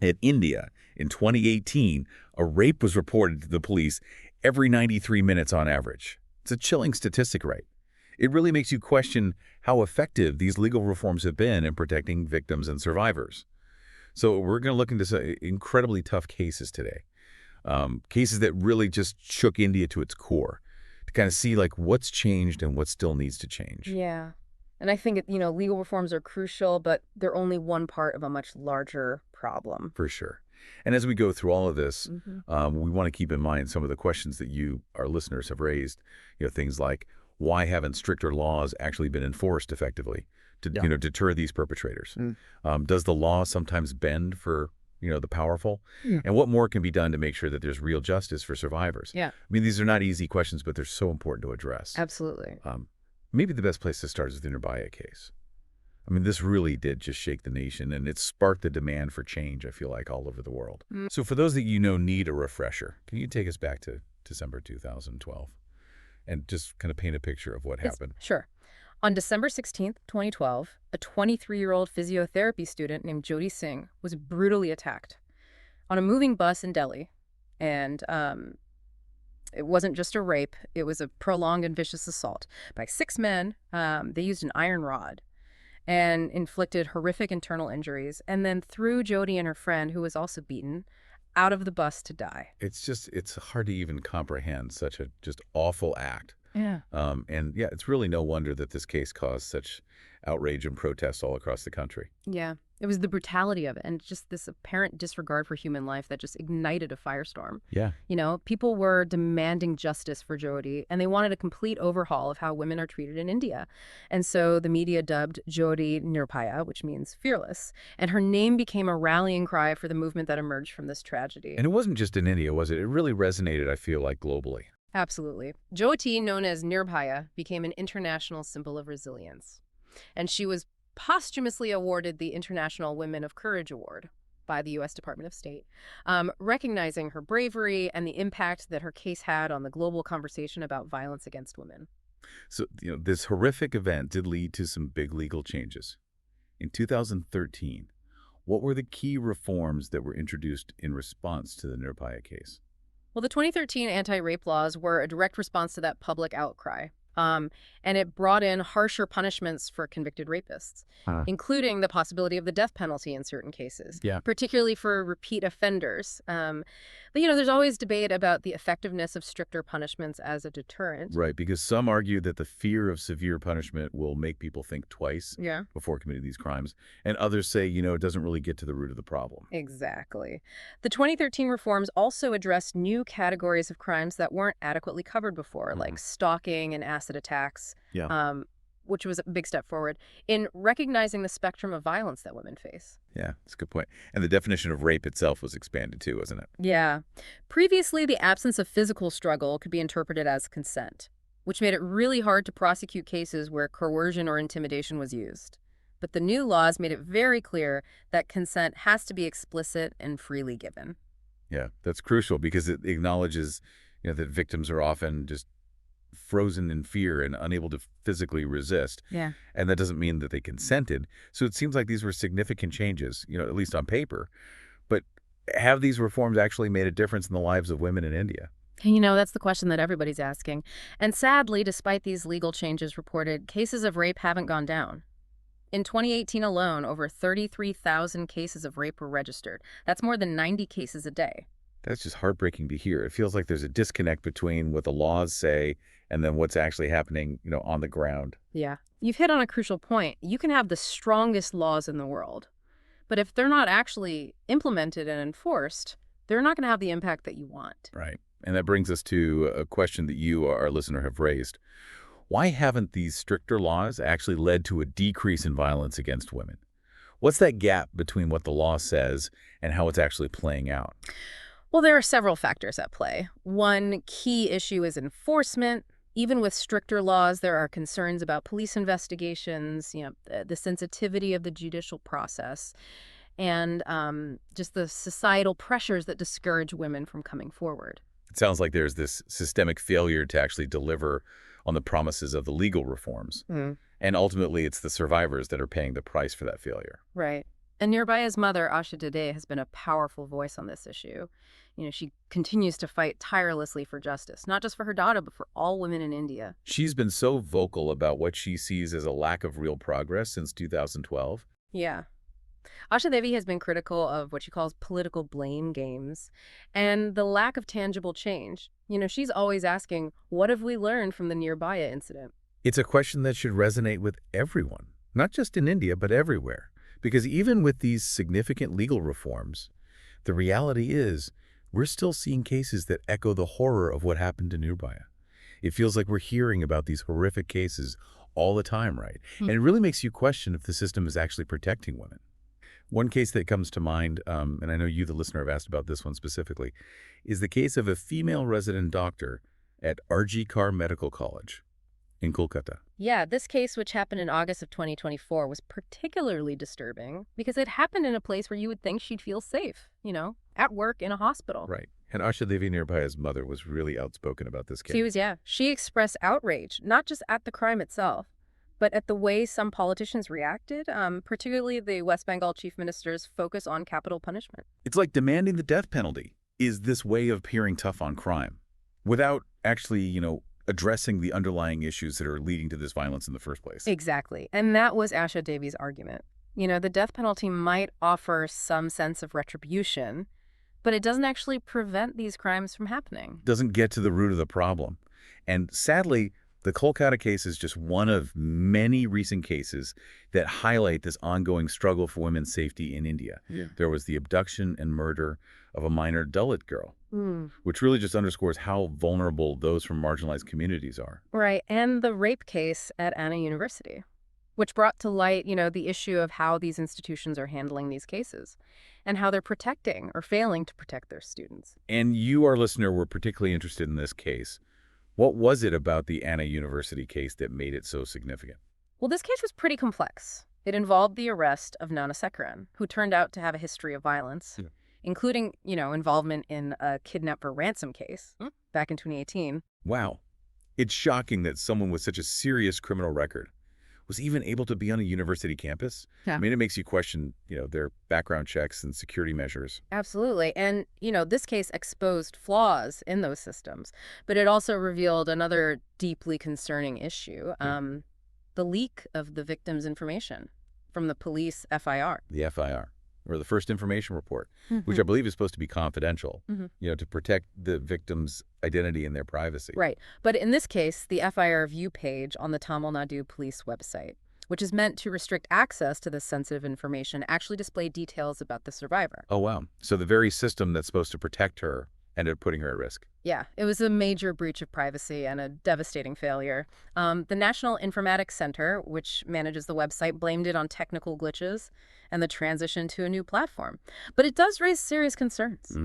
In India, in 2018, a rape was reported to the police every 93 minutes on average. It's a chilling statistic, right? It really makes you question how effective these legal reforms have been in protecting victims and survivors. So we're going to look into some incredibly tough cases today, cases that really just shook India to its core, to kind of see like what's changed and what still needs to change. Yeah. And I think, legal reforms are crucial, but they're only one part of a much larger problem. For sure. And as we go through all of this, Hmm. we want to keep in mind some of the questions that our listeners, have raised. Things like, why haven't stricter laws actually been enforced effectively to, Yeah. deter these perpetrators? Mm. Does the law sometimes bend for, the powerful? Yeah. And what more can be done to make sure that there's real justice for survivors? Yeah. I mean, these are not easy questions, but they're so important to address. Absolutely. Maybe the best place to start is the Nirbhaya case. I mean, this really did just shake the nation, and it sparked the demand for change, I feel like, all over the world. Mm. So for those that need a refresher, can you take us back to December 2012 and just kind of paint a picture of what happened? Sure. On December 16th, 2012, a 23-year-old physiotherapy student named Jyoti Singh was brutally attacked on a moving bus in Delhi. And it wasn't just a rape. It was a prolonged and vicious assault by 6 men. They used an iron rod and inflicted horrific internal injuries, and then threw Jyoti and her friend, who was also beaten, out of the bus to die. It's hard to even comprehend such a just awful act. Yeah. And yeah, it's really no wonder that this case caused such outrage and protests all across the country. Yeah. It was the brutality of it and just this apparent disregard for human life that just ignited a firestorm. Yeah. People were demanding justice for Jyoti, and they wanted a complete overhaul of how women are treated in India. And so the media dubbed Jyoti Nirbhaya, which means fearless, and her name became a rallying cry for the movement that emerged from this tragedy. And it wasn't just in India, was it? It really resonated, I feel like, globally. Absolutely. Jyoti, known as Nirbhaya, became an international symbol of resilience. And she was posthumously awarded the International Women of Courage Award by the U.S. Department of State, recognizing her bravery and the impact that her case had on the global conversation about violence against women. So, this horrific event did lead to some big legal changes. In 2013, what were the key reforms that were introduced in response to the Nirbhaya case? Well, the 2013 anti-rape laws were a direct response to that public outcry. And it brought in harsher punishments for convicted rapists, including the possibility of the death penalty in certain cases, particularly for repeat offenders. But, there's always debate about the effectiveness of stricter punishments as a deterrent. Right, because some argue that the fear of severe punishment will make people think twice before committing these crimes, and others say, it doesn't really get to the root of the problem. Exactly. The 2013 reforms also addressed new categories of crimes that weren't adequately covered before, like stalking and acid attacks, which was a big step forward in recognizing the spectrum of violence that women face. Yeah, that's a good point. And the definition of rape itself was expanded too, wasn't it? Yeah. Previously, the absence of physical struggle could be interpreted as consent, which made it really hard to prosecute cases where coercion or intimidation was used. But the new laws made it very clear that consent has to be explicit and freely given. Yeah, that's crucial because it acknowledges, that victims are often just frozen in fear and unable to physically resist. Yeah. And that doesn't mean that they consented. So it seems like these were significant changes, at least on paper. But have these reforms actually made a difference in the lives of women in India? And that's the question that everybody's asking. And sadly, despite these legal changes reported, cases of rape haven't gone down. In 2018 alone, over 33,000 cases of rape were registered. That's more than 90 cases a day. That's just heartbreaking to hear. It feels like there's a disconnect between what the laws say and then what's actually happening, on the ground. Yeah. You've hit on a crucial point. You can have the strongest laws in the world, but if they're not actually implemented and enforced, they're not going to have the impact that you want. Right. And that brings us to a question that you, our listener, have raised. Why haven't these stricter laws actually led to a decrease in violence against women? What's that gap between what the law says and how it's actually playing out? Well, there are several factors at play. One key issue is enforcement. Even with stricter laws, there are concerns about police investigations, the sensitivity of the judicial process, and just the societal pressures that discourage women from coming forward. It sounds like there's this systemic failure to actually deliver on the promises of the legal reforms. And ultimately, it's the survivors that are paying the price for that failure. Right. And Nirbhaya's mother, Asha Dede, has been a powerful voice on this issue. She continues to fight tirelessly for justice, not just for her daughter, but for all women in India. She's been so vocal about what she sees as a lack of real progress since 2012. Yeah. Asha Devi has been critical of what she calls political blame games and the lack of tangible change. She's always asking, what have we learned from the Nirbhaya incident? It's a question that should resonate with everyone, not just in India, but everywhere. Because even with these significant legal reforms, the reality is we're still seeing cases that echo the horror of what happened to Nirbhaya. It feels like we're hearing about these horrific cases all the time, right? And it really makes you question if the system is actually protecting women. One case that comes to mind, and I know you, the listener, have asked about this one specifically, is the case of a female resident doctor at RG Kar Medical College in Kolkata. Yeah, this case, which happened in August of 2024, was particularly disturbing because it happened in a place where you would think she'd feel safe, at work in a hospital. Right. And Asha Devi Nirbhaya's mother was really outspoken about this case. She expressed outrage, not just at the crime itself, but at the way some politicians reacted, particularly the West Bengal chief minister's focus on capital punishment. It's like demanding the death penalty is this way of appearing tough on crime without actually, addressing the underlying issues that are leading to this violence in the first place. Exactly. And that was Asha Devi's argument. The death penalty might offer some sense of retribution, but it doesn't actually prevent these crimes from happening. Doesn't get to the root of the problem. And sadly, the Kolkata case is just one of many recent cases that highlight this ongoing struggle for women's safety in India. Yeah. There was the abduction and murder of a minor Dalit girl, which really just underscores how vulnerable those from marginalized communities are. Right, and the rape case at Anna University, which brought to light, the issue of how these institutions are handling these cases and how they're protecting or failing to protect their students. And you, our listener, were particularly interested in this case. What was it about the Anna University case that made it so significant? Well, this case was pretty complex. It involved the arrest of Nana Sekaran, who turned out to have a history of violence, including, involvement in a kidnap for ransom case back in 2018. Wow. It's shocking that someone with such a serious criminal record was even able to be on a university campus. Yeah. I mean, it makes you question, their background checks and security measures. Absolutely. And, this case exposed flaws in those systems, but it also revealed another deeply concerning issue, the leak of the victim's information from the police FIR. The FIR, or the First Information Report, which I believe is supposed to be confidential, to protect the victim's identity and their privacy. Right. But in this case, the FIR view page on the Tamil Nadu police website, which is meant to restrict access to this sensitive information, actually displayed details about the survivor. Oh, wow. So the very system that's supposed to protect her ended up putting her at risk. Yeah, it was a major breach of privacy and a devastating failure. The National Informatics Center, which manages the website, blamed it on technical glitches and the transition to a new platform. But it does raise serious concerns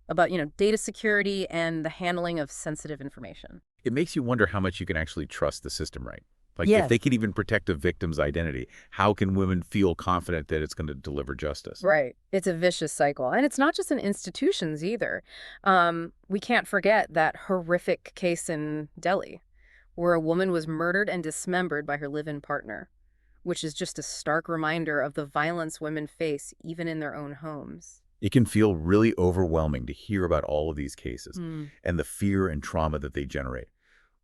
about, data security and the handling of sensitive information. It makes you wonder how much you can actually trust the system, right? Like, if they can even protect a victim's identity, how can women feel confident that it's going to deliver justice? Right. It's a vicious cycle. And it's not just in institutions either. We can't forget that horrific case in Delhi where a woman was murdered and dismembered by her live-in partner, which is just a stark reminder of the violence women face even in their own homes. It can feel really overwhelming to hear about all of these cases and the fear and trauma that they generate.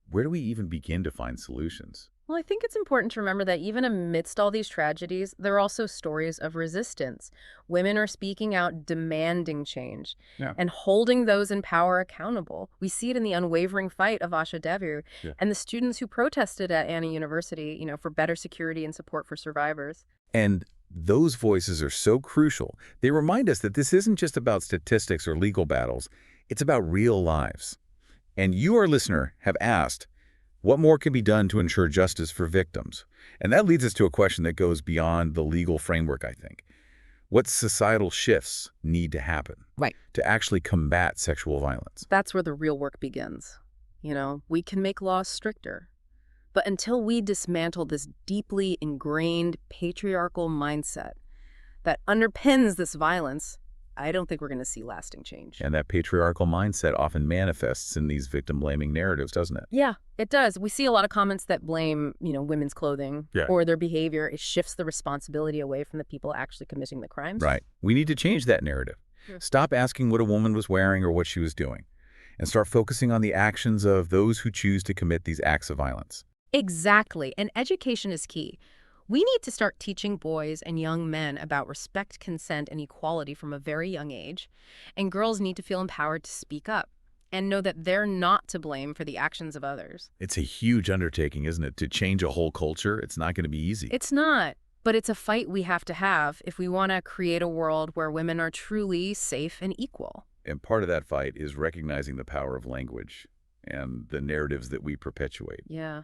Where do we even begin to find solutions? Well, I think it's important to remember that even amidst all these tragedies, there are also stories of resistance. Women are speaking out, demanding change, and holding those in power accountable. We see it in the unwavering fight of Asha Devi and the students who protested at Anna University, for better security and support for survivors. And those voices are so crucial. They remind us that this isn't just about statistics or legal battles. It's about real lives. And you, our listener, have asked, what more can be done to ensure justice for victims? And that leads us to a question that goes beyond the legal framework, I think. What societal shifts need to happen to actually combat sexual violence? That's where the real work begins. We can make laws stricter. But until we dismantle this deeply ingrained patriarchal mindset that underpins this violence, I don't think we're going to see lasting change. And that patriarchal mindset often manifests in these victim-blaming narratives, doesn't it? Yeah, it does. We see a lot of comments that blame, women's clothing Yeah. or their behavior. It shifts the responsibility away from the people actually committing the crimes. Right. We need to change that narrative. Stop asking what a woman was wearing or what she was doing, and start focusing on the actions of those who choose to commit these acts of violence. Exactly. And education is key. We need to start teaching boys and young men about respect, consent, and equality from a very young age. And girls need to feel empowered to speak up and know that they're not to blame for the actions of others. It's a huge undertaking, isn't it? To change a whole culture, it's not going to be easy. It's not, but it's a fight we have to have if we want to create a world where women are truly safe and equal. And part of that fight is recognizing the power of language and the narratives that we perpetuate. Yeah.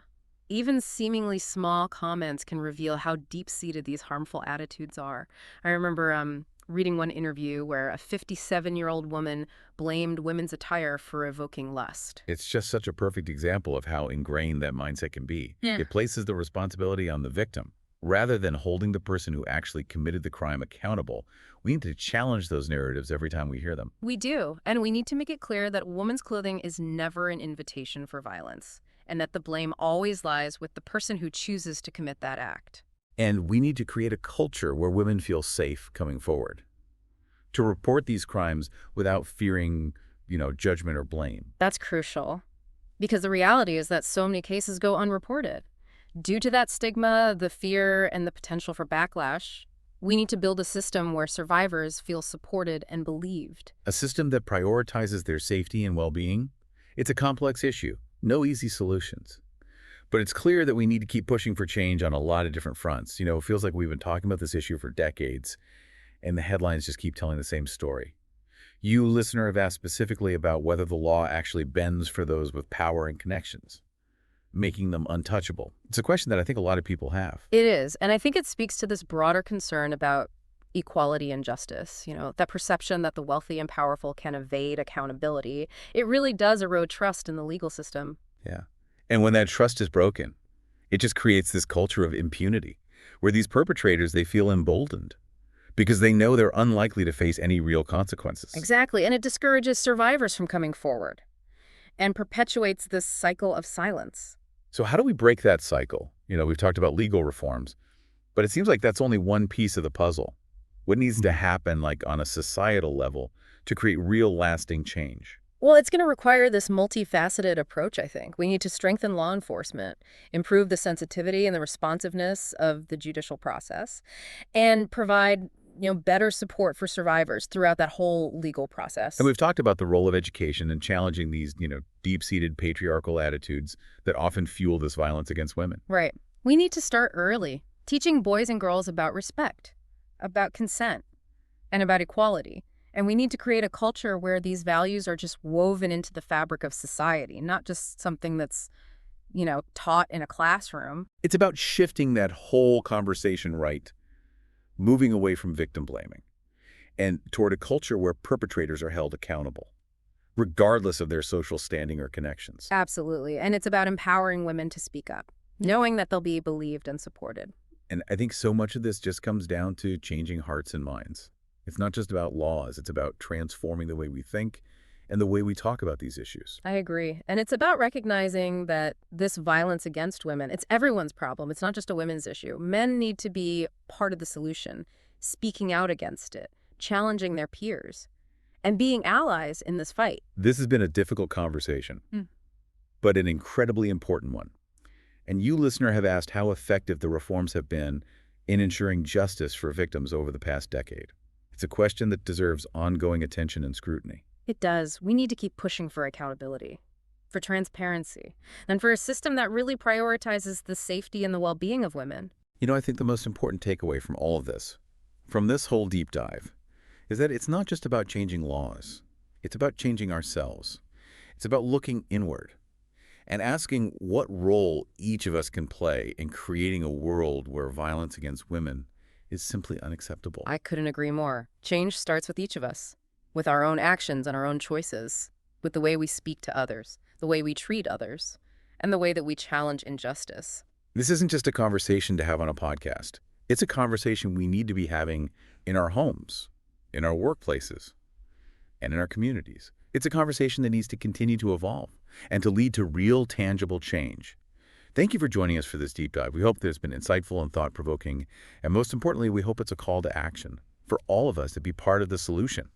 Even seemingly small comments can reveal how deep-seated these harmful attitudes are. I remember reading one interview where a 57-year-old woman blamed women's attire for evoking lust. It's just such a perfect example of how ingrained that mindset can be. Yeah. It places the responsibility on the victim. Rather than holding the person who actually committed the crime accountable, we need to challenge those narratives every time we hear them. We do, and we need to make it clear that women's clothing is never an invitation for violence, and that the blame always lies with the person who chooses to commit that act. And we need to create a culture where women feel safe coming forward, to report these crimes without fearing, judgment or blame. That's crucial, because the reality is that so many cases go unreported. Due to that stigma, the fear, and the potential for backlash, we need to build a system where survivors feel supported and believed. A system that prioritizes their safety and well-being. It's a complex issue, no easy solutions. But it's clear that we need to keep pushing for change on a lot of different fronts. It feels like we've been talking about this issue for decades, and the headlines just keep telling the same story. You, listener, have asked specifically about whether the law actually bends for those with power and connections, making them untouchable. It's a question that I think a lot of people have. It is, and I think it speaks to this broader concern about equality and justice. That perception that the wealthy and powerful can evade accountability. It really does erode trust in the legal system. Yeah. And when that trust is broken, it just creates this culture of impunity, where these perpetrators, they feel emboldened because they know they're unlikely to face any real consequences. Exactly, and it discourages survivors from coming forward and perpetuates this cycle of silence. So how do we break that cycle? We've talked about legal reforms, but it seems like that's only one piece of the puzzle. What needs to happen, on a societal level, to create real lasting change? Well, it's going to require this multifaceted approach, I think. We need to strengthen law enforcement, improve the sensitivity and the responsiveness of the judicial process, and provide, better support for survivors throughout that whole legal process. And we've talked about the role of education and challenging these, deep-seated patriarchal attitudes that often fuel this violence against women. Right. We need to start early, teaching boys and girls about respect, about consent, and about equality. And we need to create a culture where these values are just woven into the fabric of society, not just something that's, taught in a classroom. It's about shifting that whole conversation right, moving away from victim blaming, and toward a culture where perpetrators are held accountable, regardless of their social standing or connections. Absolutely. And it's about empowering women to speak up, knowing that they'll be believed and supported. And I think so much of this just comes down to changing hearts and minds. It's not just about laws, it's about transforming the way we think and the way we talk about these issues. I agree. And it's about recognizing that this violence against women, it's everyone's problem. It's not just a women's issue. Men need to be part of the solution, speaking out against it, challenging their peers, and being allies in this fight. This has been a difficult conversation, but an incredibly important one. And you, listener, have asked how effective the reforms have been in ensuring justice for victims over the past decade. It's a question that deserves ongoing attention and scrutiny. It does. We need to keep pushing for accountability, for transparency, and for a system that really prioritizes the safety and the well-being of women. I think the most important takeaway from all of this, from this whole deep dive, is that it's not just about changing laws. It's about changing ourselves. It's about looking inward and asking what role each of us can play in creating a world where violence against women is simply unacceptable. I couldn't agree more. Change starts with each of us, with our own actions and our own choices, with the way we speak to others, the way we treat others, and the way that we challenge injustice. This isn't just a conversation to have on a podcast. It's a conversation we need to be having in our homes, in our workplaces, and in our communities. It's a conversation that needs to continue to evolve and to lead to real, tangible change. Thank you for joining us for this deep dive. We hope that it's been insightful and thought-provoking, and most importantly, we hope it's a call to action for all of us to be part of the solution.